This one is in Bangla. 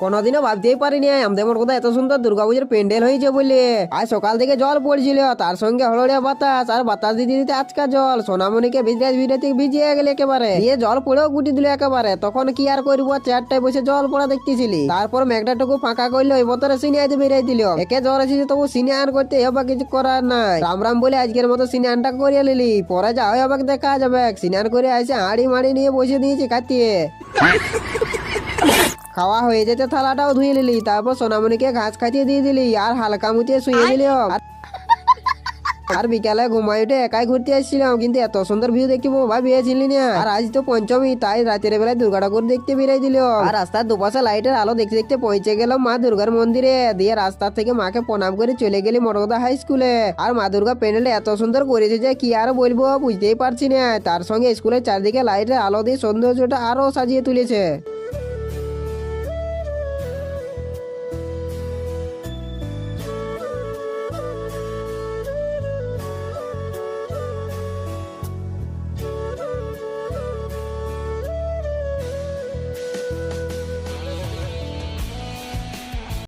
কোনোদিনও ভাবতেই পারিনি আমাদের মোট কথা এত সুন্দর দুর্গাপুজোর প্যান্ডেল হয়েছে বলে। আজ সকাল থেকে জল পড়ছিল, তার সঙ্গে হলড়িয়া বাতাস, আর বাতাস দিতে দিতে আজকা জল সোনামণিকে ভিজতে ভিজিয়ে গেলে একেবারে, দিয়ে জল পড়েও গুটি দিল একেবারে। তখন কি আর করবো, চেয়ারটায় বসে জল পড়া দেখতেছিলি। তারপর মেঘটাটুকু ফাঁকা করলো, এই বোতরে সিনিয়াতে বেরিয়ে দিল। একে জ্বর এসেছে তবু সিনিয়ান করতে হবে, কিছু করার নাই। রাম রাম বলে আজকের মতো সিনিয়ানটা করিয়ে নিলি, পরে যা হবে দেখা যাবে। সিনিয়ান করে এসে হাঁড়ি মাড়ি নিয়ে বসে দিয়েছি খাতিয়ে। খাওয়া হয়ে যেতে থালাটাও ধুয়ে নিলি, তারপর সোনামণিকে ঘাস খাইয়ে দিয়ে দিলি, আর হালকা মুটিয়ে শুয়ে দিলি। আর বিকালে ঘুমাই উঠে একাই ঘুরতে এসেছিলাম, কিন্তু এত সুন্দর ভিউ দেখতে ভাবিয়েছিলি না। আর আজ তো পঞ্চমী, তাই রাতের বেলায় দুর্গা ঠাকুর দেখতে বেরিয়ে দিল। আর রাস্তার দুপাশে লাইটের আলো দেখতে দেখতে পৌঁছে গেলাম মা দুর্গার মন্দিরে। দিয়ে রাস্তা থেকে মাকে প্রণাম করে চলে গেলি মোটকদা হাই স্কুলে। আর মা দুর্গা প্যান্ডেলটা এত সুন্দর করেছে যে কি আর বলবো, বুঝতেই পারছি না। তার সঙ্গে স্কুলের চারদিকে লাইটের আলো দিয়ে সৌন্দর্যটা আরো সাজিয়ে তুলেছে।